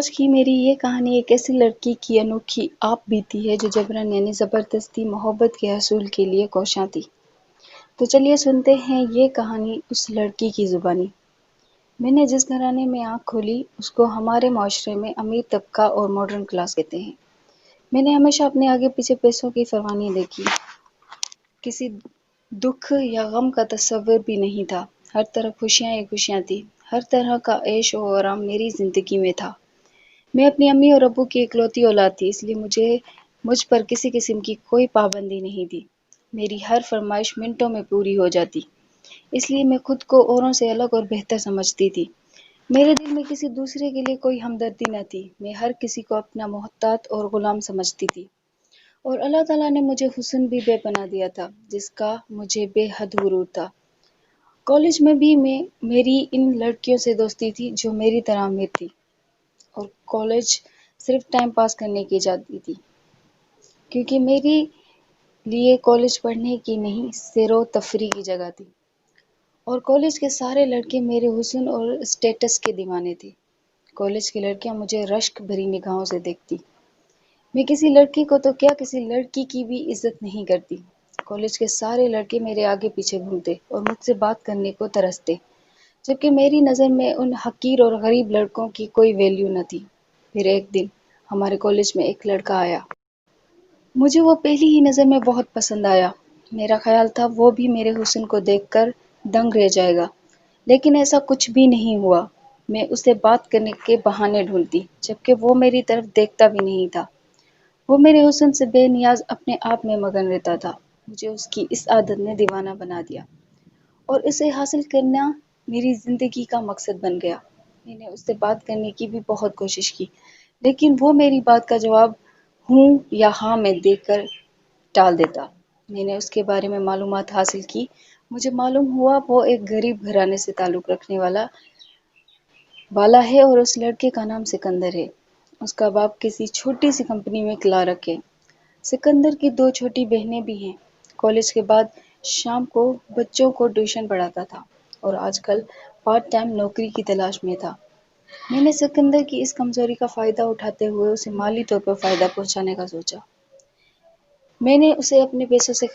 آج کی میری یہ کہانی ایک ایسی لڑکی کی انوکھی آپ بیتی ہے جو جبراً یعنی زبردستی محبت کے حصول کے لیے کوشاں تھی۔ تو چلیے سنتے ہیں یہ کہانی اس لڑکی کی زبانی۔ میں نے جس گھرانے میں آنکھ کھولی اس کو ہمارے معاشرے میں امیر طبقہ اور ماڈرن کلاس کہتے ہیں۔ میں نے ہمیشہ اپنے آگے پیچھے پیسوں کی پرواہ نہیں دیکھی، کسی دکھ یا غم کا تصور بھی نہیں تھا۔ ہر طرف خوشیاں ہی خوشیاں تھی، ہر طرح کا عیش و آرام میری زندگی میں تھا۔ میں اپنی امی اور ابو کی اکلوتی اولاد تھی، اس لیے مجھ پر کسی قسم کی کوئی پابندی نہیں تھی۔ میری ہر فرمائش منٹوں میں پوری ہو جاتی، اس لیے میں خود کو اوروں سے الگ اور بہتر سمجھتی تھی۔ میرے دل میں کسی دوسرے کے لیے کوئی ہمدردی نہ تھی، میں ہر کسی کو اپنا محتاط اور غلام سمجھتی تھی۔ اور اللہ تعالیٰ نے مجھے حسن بھی بے پناہ دیا تھا، جس کا مجھے بے حد غرور تھا۔ کالج میں بھی میری ان لڑکیوں سے دوستی تھی جو میری طرح امیر تھی، اور کالج صرف ٹائم پاس کرنے کی جاتی تھی، کیونکہ میرے لیے کالج پڑھنے کی نہیں سیر و تفریح کی جگہ تھی۔ اور کالج کے سارے لڑکے میرے حسن اور اسٹیٹس کے دیوانے تھے۔ کالج کی لڑکیاں مجھے رشک بھری نگاہوں سے دیکھتی۔ میں کسی لڑکی کو تو کیا کسی لڑکی کی بھی عزت نہیں کرتی۔ کالج کے سارے لڑکے میرے آگے پیچھے گھومتے اور مجھ سے بات کرنے کو ترستے، جبکہ میری نظر میں ان حقیر اور غریب لڑکوں کی کوئی ویلیو نہ تھی۔ پھر ایک دن ہمارے کالج میں ایک لڑکا آیا۔ مجھے وہ پہلی ہی نظر میں بہت پسند آیا۔ میرا خیال تھا وہ بھی میرے حسن کو دیکھ کر دنگ رہ جائے گا، لیکن ایسا کچھ بھی نہیں ہوا۔ میں اسے بات کرنے کے بہانے ڈھونڈتی، جبکہ وہ میری طرف دیکھتا بھی نہیں تھا۔ وہ میرے حسن سے بے نیاز اپنے آپ میں مگن رہتا تھا۔ مجھے اس کی اس عادت نے دیوانہ بنا دیا، اور اسے حاصل کرنا میری زندگی کا مقصد بن گیا۔ میں نے اس سے بات کرنے کی بھی بہت کوشش کی، لیکن وہ میری بات کا جواب ہوں یا ہاں میں دے کر ٹال دیتا۔ میں نے اس کے بارے میں معلومات حاصل کی۔ مجھے معلوم ہوا وہ ایک غریب گھرانے سے تعلق رکھنے والا ہے، اور اس لڑکے کا نام سکندر ہے۔ اس کا باپ کسی چھوٹی سی کمپنی میں کلارک ہے۔ سکندر کی 2 چھوٹی بہنیں بھی ہیں۔ کالج کے بعد شام کو بچوں کو ٹیوشن پڑھاتا تھا، اور آج کل پارٹ ٹائم نوکری کی تلاش میں تھا۔ میں نے سکندر کی اس کمزوری کا فائدہ اٹھاتے ہوئے اسے مالی طور پر فائدہ پہنچانے کا سوچا۔ میں اسے اپنے پیسوں سے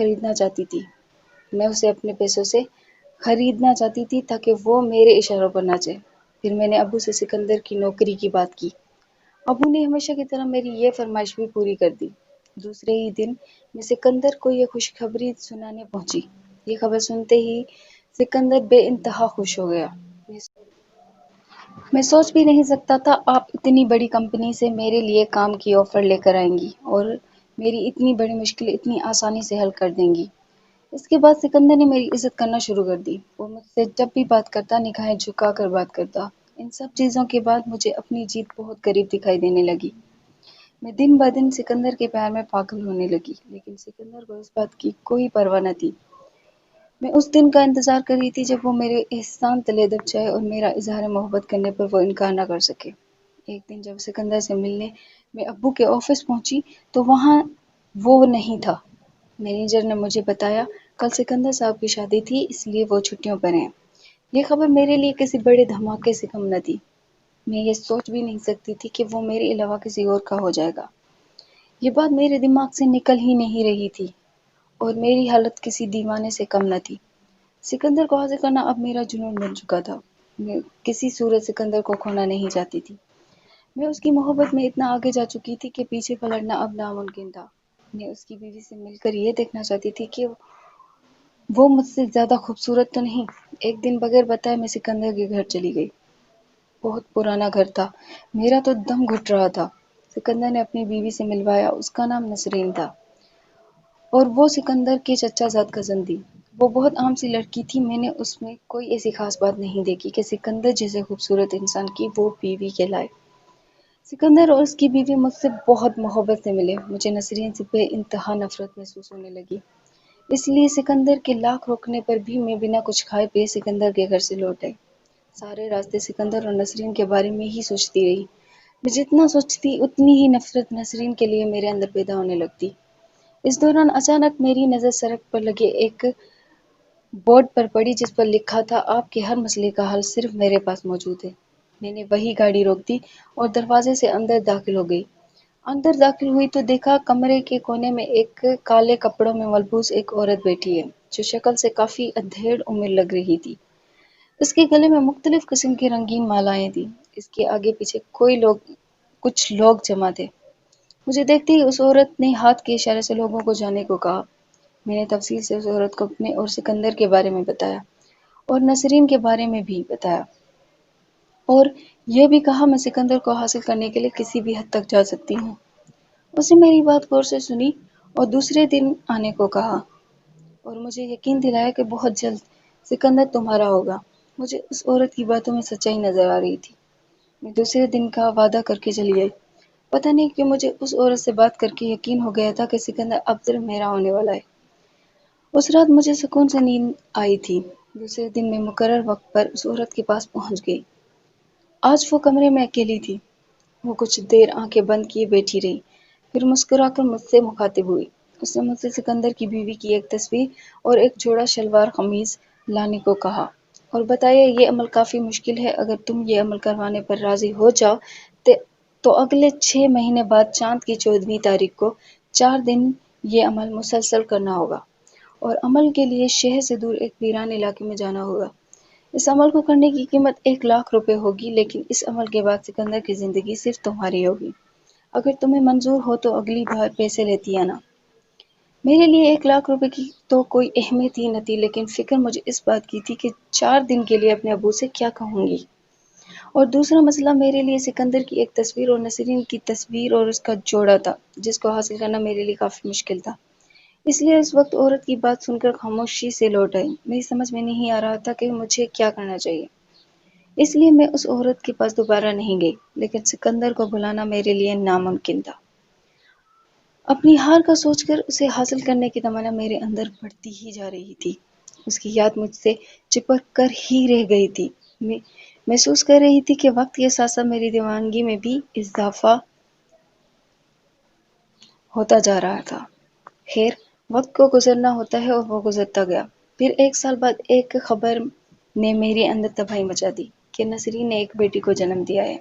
خریدنا چاہتی تھی تاکہ وہ میرے اشاروں پر ناچے۔ پھر میں نے ابو سے سکندر کی نوکری کی بات کی۔ ابو نے ہمیشہ کی طرح میری یہ فرمائش بھی پوری کر دی۔ دوسرے ہی دن میں سکندر کو یہ خوشخبری سنانے پہنچی۔ یہ خبر سنتے ہی سکندر بے انتہا خوش ہو گیا۔ میں سوچ بھی نہیں سکتا تھا آپ اتنی بڑی کمپنی سے میرے لیے کام کی آفر لے کر آئیں گی اور میری اتنی بڑی مشکل اتنی آسانی سے حل کر دیں گی۔ اس کے بعد سکندر نے میری عزت کرنا شروع کر دی۔ وہ مجھ سے جب بھی بات کرتا نگاہیں جھکا کر بات کرتا۔ ان سب چیزوں کے بعد مجھے اپنی جیت بہت قریب دکھائی دینے لگی۔ میں دن بہ دن سکندر کے پیار میں پاگل ہونے لگی، لیکن سکندر کو اس بات کی کوئی پرواہ نہ تھی۔ میں اس دن کا انتظار کر رہی تھی جب وہ میرے احسان تلے دب جائے اور میرا اظہار محبت کرنے پر وہ انکار نہ کر سکے۔ ایک دن جب سکندر سے ملنے میں ابو کے آفس پہنچی تو وہاں وہ نہیں تھا۔ مینیجر نے مجھے بتایا کل سکندر صاحب کی شادی تھی، اس لیے وہ چھٹیوں پر ہیں۔ یہ خبر میرے لیے کسی بڑے دھماکے سے کم نہ تھی۔ میں یہ سوچ بھی نہیں سکتی تھی کہ وہ میرے علاوہ کسی اور کا ہو جائے گا۔ یہ بات میرے دماغ سے نکل ہی نہیں رہی تھی، اور میری حالت کسی دیوانے سے کم نہ تھی۔ سکندر کو حاصل کرنا اب میرا جنون بن چکا تھا۔ میں کسی صورت سکندر کو کھونا نہیں چاہتی تھی۔ میں اس کی محبت میں اتنا آگے جا چکی تھی کہ پیچھے پلٹنا اب ناممکن تھا۔ میں اس کی بیوی سے مل کر یہ دیکھنا چاہتی تھی کہ وہ مجھ سے زیادہ خوبصورت تو نہیں۔ ایک دن بغیر بتائے میں سکندر کے گھر چلی گئی۔ بہت پرانا گھر تھا، میرا تو دم گھٹ رہا تھا۔ سکندر نے اپنی بیوی سے ملوایا، اس کا نام نسرین تھا، اور وہ سکندر کے چچا زاد کزن تھی۔ وہ بہت عام سی لڑکی تھی۔ میں نے اس میں کوئی ایسی خاص بات نہیں دیکھی کہ سکندر جیسے خوبصورت انسان کی وہ بیوی کہلائے۔ سکندر اور اس کی بیوی مجھ سے بہت محبت سے ملے۔ مجھے نسرین سے بے انتہا نفرت محسوس ہونے لگی، اس لیے سکندر کے لاکھ روکنے پر بھی میں بنا کچھ کھائے پیے سکندر کے گھر سے لوٹ آئی۔ سارے راستے سکندر اور نسرین کے بارے میں ہی سوچتی رہی۔ میں جتنا سوچتی اتنی ہی نفرت نسرین کے لیے میرے اندر پیدا ہونے لگتی۔ اس دوران اچانک میری نظر سڑک پر لگے ایک بورڈ پر پڑی جس پر لکھا تھا آپ کے ہر مسئلے کا حل صرف میرے پاس موجود ہے۔ میں نے وہی گاڑی روک دی اور دروازے سے اندر داخل ہو گئی۔ اندر داخل ہوئی تو دیکھا کمرے کے کونے میں ایک کالے کپڑوں میں ملبوس ایک عورت بیٹھی ہے جو شکل سے کافی ادھیڑ عمر لگ رہی تھی۔ اس کے گلے میں مختلف قسم کی رنگین مالائیں تھیں۔ اس کے آگے پیچھے کچھ لوگ جمع تھے۔ مجھے دیکھتے ہی اس عورت نے ہاتھ کے اشارے سے لوگوں کو جانے کو کہا۔ میں نے تفصیل سے اس عورت کو اپنے اور سکندر کے بارے میں بتایا اور نسرین کے بارے میں بھی بتایا، اور یہ بھی کہا میں سکندر کو حاصل کرنے کے لیے کسی بھی حد تک جا سکتی ہوں۔ اس نے میری بات غور سے سنی اور دوسرے دن آنے کو کہا اور مجھے یقین دلایا کہ بہت جلد سکندر تمہارا ہوگا۔ مجھے اس عورت کی باتوں میں سچائی نظر آ رہی تھی۔ میں دوسرے دن کا وعدہ کر کے چلی گئی۔ پتہ نہیں کیوں مجھے اس عورت سے بات کر کے یقین ہو گیا تھا کہ سکندر اب صرف میرا ہونے والا ہے۔ اس رات مجھے سکون سے نیند آئی تھی۔ دوسرے دن میں مقرر وقت پر اس عورت کے پاس پہنچ گئی۔ آج وہ کمرے میں اکیلی تھی۔ وہ کچھ دیر آنکھیں بند کیے بیٹھی رہی، پھر مسکرا کر مجھ سے مخاطب ہوئی۔ اس نے مجھ سے سکندر کی بیوی کی ایک تصویر اور ایک جوڑا شلوار قمیض لانے کو کہا اور بتایا یہ عمل کافی مشکل ہے۔ اگر تم یہ عمل کروانے پر راضی ہو جاؤ تو اگلے 6 مہینے بعد چاند کی 14ویں تاریخ کو 4 دن یہ عمل مسلسل کرنا ہوگا اور عمل کے لیے شہر سے دور ایک ویران علاقے میں جانا ہوگا۔ اس عمل کو کرنے کی قیمت 1,00,000 روپے ہوگی، لیکن اس عمل کے بعد سکندر کی زندگی صرف تمہاری ہوگی۔ اگر تمہیں منظور ہو تو اگلی بار پیسے لیتی آنا۔ میرے لیے 1,00,000 روپے کی تو کوئی اہمیت ہی نہ تھی، لیکن فکر مجھے اس بات کی تھی کہ 4 دن کے لیے اپنے ابو سے کیا کہوں گی۔ اور دوسرا مسئلہ میرے لیے سکندر کی ایک تصویر اور نسرین کی تصویر اور اس کا جوڑا تھا، جس کو حاصل کرنا میرے لیے کافی مشکل تھا۔ اس لیے اس وقت عورت کی بات سن کر خاموشی سے لوٹ آئی۔ میری سمجھ میں نہیں آ رہا تھا کہ مجھے کیا کرنا چاہیے۔ اس لیے میں اس عورت کے پاس دوبارہ نہیں گئی، لیکن سکندر کو بلانا میرے لیے ناممکن تھا۔ اپنی ہار کا سوچ کر اسے حاصل کرنے کی تمنا میرے اندر بڑھتی ہی جا رہی تھی۔ اس کی یاد مجھ سے چپک کر ہی رہ گئی تھی۔ میں محسوس کر رہی تھی کہ وقت کے ساتھ ساتھ میری دیوانگی میں بھی اضافہ ہوتا جا رہا تھا۔ خیر، وقت کو گزرنا ہوتا ہے اور وہ گزرتا گیا۔ پھر 1 سال بعد ایک خبر نے میرے اندر تباہی مچا دی کہ نسرین نے ایک بیٹی کو جنم دیا ہے۔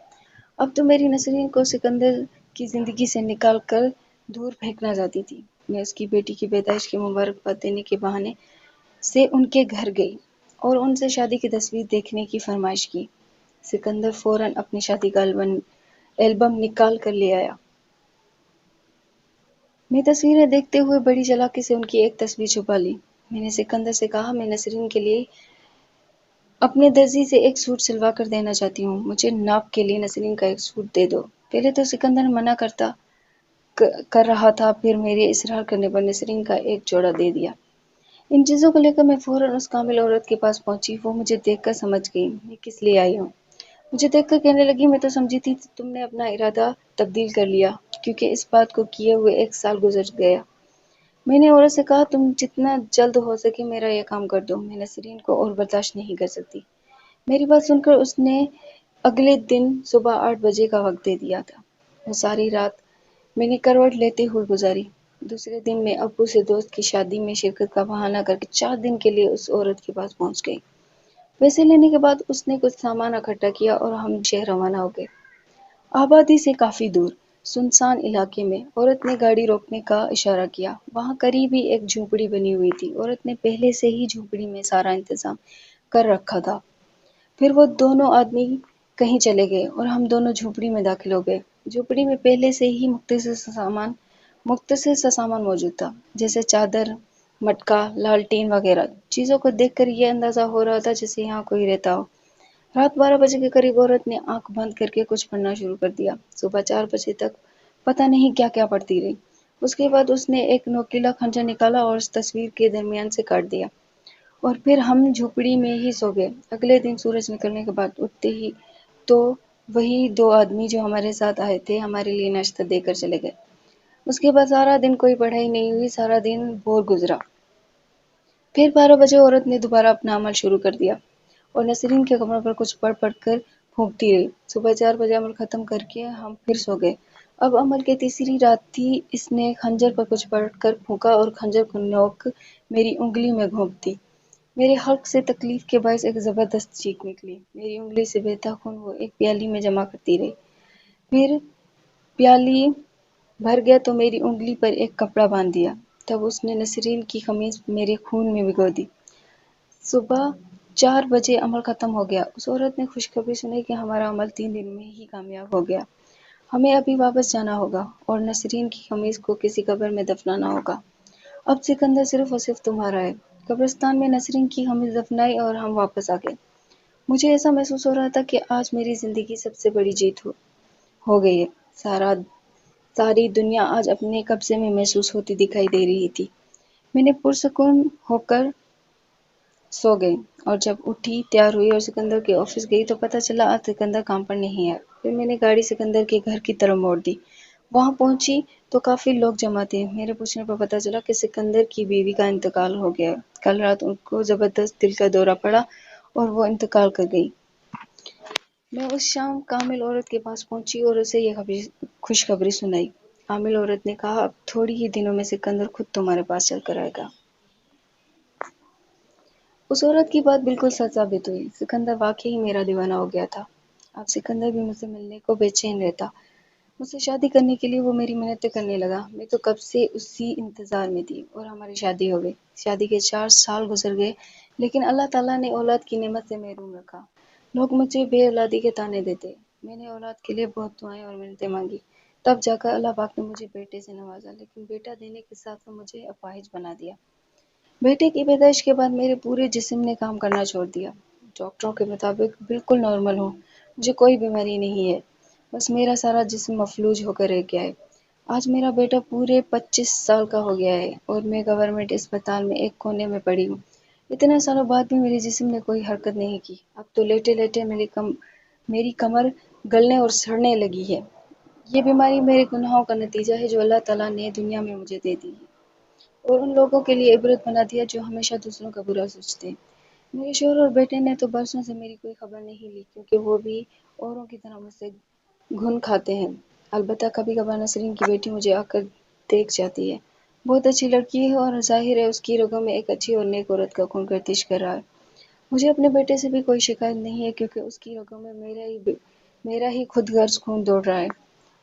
اب تو میری نسرین کو سکندر کی زندگی سے نکال کر دور پھینکنا چاہتی تھی۔ میں اس کی بیٹی کی پیدائش کی مبارکباد دینے کے بہانے سے ان کے گھر گئی اور ان سے شادی کی تصویر دیکھنے کی فرمائش کی۔ سکندر فوراً اپنی شادی کا البم نکال کر لے آیا۔ میں تصویریں دیکھتے ہوئے بڑی چالاکی سے ان کی ایک تصویر چھپا لی۔ میں نے سکندر سے کہا میں نسرین کے لیے اپنے درزی سے ایک سوٹ سلوا کر دینا چاہتی ہوں، مجھے ناپ کے لیے نسرین کا ایک سوٹ دے دو۔ پہلے تو سکندر منع کر رہا تھا، پھر میرے اصرار کرنے پر نسرین کا ایک جوڑا دے دیا۔ ان چیزوں کو لے کر میں فوراً اس کامل عورت کے پاس پہنچی۔ وہ مجھے دیکھ کر سمجھ گئی میں کس لیے آئی ہوں۔ مجھے دیکھ کر کہنے لگی میں تو سمجھی تھی تم نے اپنا ارادہ تبدیل کر لیا، کیونکہ اس بات کو کیے ہوئے 1 سال گزر گیا۔ میں نے عورت سے کہا تم جتنا جلد ہو سکے میرا یہ کام کر دو، میں نسرین کو اور برداشت نہیں کر سکتی۔ میری بات سن کر اس نے اگلے دن صبح 8 بجے کا وقت دے دیا تھا۔ وہ ساری رات میں نے کروٹ لیتے ہوئے گزاری۔ دوسرے دن میں ابو سے دوست کی شادی میں شرکت کا بہانہ کر کے 4 دن کے لیے اس عورت کے پاس پہنچ گئی۔ پیسے لینے کے بعد اس نے کچھ سامان اکٹھا کیا اور ہم شہر روانہ ہو گئے۔ آبادی سے کافی دور، سنسان علاقے میں عورت نے گاڑی روکنے کا اشارہ کیا۔ وہاں قریب ہی ایک جھونپڑی بنی ہوئی تھی۔ عورت نے پہلے سے ہی جھونپڑی میں سارا انتظام کر رکھا تھا۔ پھر وہ دونوں آدمی کہیں چلے گئے اور ہم دونوں جھونپڑی میں داخل ہو گئے۔ جھونپڑی میں پہلے سے ہی مختصر سا سامان موجود تھا، جیسے چادر، مٹکا، لالٹین وغیرہ۔ چیزوں کو دیکھ کر یہ اندازہ ہو رہا تھا جیسے یہاں کوئی رہتا ہو۔ رات 12 بجے کے قریب عورت نے آنکھ بند کر کے کچھ پڑھنا شروع کر دیا۔ صبح 4 بجے تک پتہ نہیں کیا کیا پڑھتی رہی۔ اس کے بعد اس نے ایک نوکیلا خنجر نکالا اور اس تصویر کے درمیان سے کاٹ دیا، اور پھر ہم جھونپڑی میں ہی سو گئے۔ اگلے دن سورج نکلنے کے بعد اٹھتے ہی تو وہی 2 آدمی جو ہمارے ساتھ آئے تھے ہمارے لیے ناشتہ دے کر چلے گئے۔ اس کے بعد سارا دن کوئی پڑھائی نہیں ہوئی، سارا دن بور گزرا۔ پھر 12 بجے عورت نے دوبارہ اپنا عمل شروع کر دیا اور نسرین کے کمروں پر کچھ پڑھ پڑھ کر پھونکتی رہی۔ صبح 4 بجے عمل ختم کر کے ہم پھر سو گئے۔ اب عمل کی تیسری رات تھی۔ اس نے خنجر پر کچھ پڑھ کر پھونکا اور خنجر کی نوک میری انگلی میں گھونپ دی۔ میرے حلق سے تکلیف کے باعث ایک زبردست چیخ نکلی۔ میری انگلی سے بہتا خون وہ ایک پیالی میں جمع کرتی رہی۔ پھر پیالی بھر گیا تو میری انگلی پر ایک کپڑا باندھ دیا۔ تب اس نے نسرین کی قمیض میرے خون میں بھگو دی۔ صبح 4 بجے عمل ختم ہو گیا۔ اس عورت نے خوشخبری سنائی کہ ہمارا عمل 3 دن میں ہی کامیاب ہو گیا۔ ہمیں ابھی واپس جانا ہوگا اور نسرین کی قمیض کو کسی قبر میں دفنانا ہوگا۔ اب سکندر صرف اور صرف تمہارا ہے۔ قبرستان میں نسرین کی قمیض دفنائی اور ہم واپس آ گئے۔ مجھے ایسا محسوس ہو رہا تھا کہ آج میری زندگی سب سے بڑی جیت ہو گئی ہے۔ ساری دنیا آج اپنے قبضے میں محسوس ہوتی دکھائی دے رہی تھی۔ میں نے پرسکون ہو کر سو گئی اور جب اٹھی، تیار ہوئی اور سکندر کے آفس گئی تو پتہ چلا آج سکندر کام پر نہیں ہے۔ پھر میں نے گاڑی سکندر کے گھر کی طرف موڑ دی۔ وہاں پہنچی تو کافی لوگ جمع تھے۔ میرے پوچھنے پر پتہ چلا کہ سکندر کی بیوی کا انتقال ہو گیا ہے۔ کل رات ان کو زبردست دل کا دورہ پڑا اور وہ انتقال کر گئی۔ میں اس شام کامل عورت کے پاس پہنچی اور اسے یہ خوشخبری سنائی۔ عامل عورت نے کہا، اب تھوڑی ہی دنوں میں سکندر خود تمہارے پاس چل کر آئے گا۔ اس عورت کی بات بالکل سچ ثابت ہوئی۔ سکندر واقعی میرا دیوانہ ہو گیا تھا۔ اب سکندر بھی مجھ سے ملنے کو بے چین رہتا۔ مجھ سے شادی کرنے کے لیے وہ میری منتیں کرنے لگا۔ میں تو کب سے اسی انتظار میں تھی اور ہماری شادی ہو گئی۔ شادی کے 4 سال گزر گئے لیکن اللہ تعالیٰ نے اولاد کی نعمت سے محروم رکھا۔ لوگ مجھ سے بے اولادی کے طعنے دیتے۔ میں نے اولاد کے لیے بہت دعائیں اور منتیں مانگی۔ تب جا کر اللہ پاک نے مجھے بیٹے سے نوازا، لیکن بیٹا دینے کے ساتھ مجھے اپاہج بنا دیا۔ بیٹے کی پیدائش کے بعد میرے پورے جسم نے کام کرنا چھوڑ دیا۔ ڈاکٹروں کے مطابق بالکل نارمل ہوں، مجھے کوئی بیماری نہیں ہے، بس میرا سارا جسم مفلوج ہو کر رہ گیا ہے۔ آج میرا بیٹا پورے 25 سال کا ہو گیا ہے اور میں گورنمنٹ اسپتال میں ایک کونے میں پڑی ہوں۔ اتنے سالوں بعد بھی میرے جسم نے کوئی حرکت نہیں کی۔ اب تو لیٹے لیٹے میری کمر گلنے اور سڑنے لگی ہے۔ یہ بیماری میرے گناہوں کا نتیجہ ہے جو اللہ تعالیٰ نے دنیا میں مجھے دے دی ہے اور ان لوگوں کے لیے عبرت بنا دیا جو ہمیشہ دوسروں کا برا سوچتے ہیں۔ میرے شوہر اور بیٹے نے تو برسوں سے میری کوئی خبر نہیں لی کیونکہ وہ بھی اوروں کی طرح مجھ سے گھن کھاتے ہیں۔ البتہ کبھی کبھار نسرین کی بیٹی مجھے آ کر دیکھ جاتی ہے۔ بہت اچھی لڑکی ہے اور ظاہر ہے اس کی رگوں میں ایک اچھی اور نیک عورت کا خون گردش کر رہا ہے۔ مجھے اپنے بیٹے سے بھی کوئی شکایت نہیں ہے کیونکہ اس کی رگوں میں میرا ہی خود غرض خون دوڑ رہا ہے۔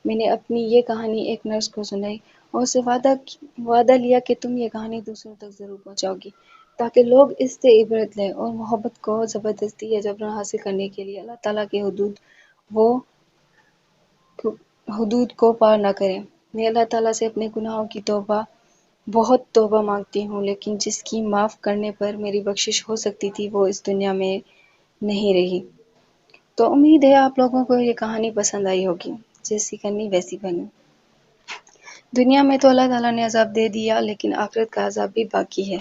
میں نے اپنی یہ کہانی ایک نرس کو سنائی اور اسے وعدہ لیا کہ تم یہ کہانی دوسروں تک ضرور پہنچاؤ گی تاکہ لوگ اس سے عبرت لیں اور محبت کو زبردستی یا جبراً حاصل کرنے کے لیے اللہ تعالیٰ کے حدود کو پار نہ کریں۔ میں اللہ تعالیٰ سے اپنے گناہوں کی بہت توبہ مانگتی ہوں، لیکن جس کی معاف کرنے پر میری بخشش ہو سکتی تھی وہ اس دنیا میں نہیں رہی۔ تو امید ہے آپ لوگوں کو یہ کہانی پسند آئی ہوگی۔ جیسی کرنی ویسی بنی۔ دنیا میں تو اللہ تعالیٰ نے عذاب دے دیا لیکن آخرت کا عذاب بھی باقی ہے۔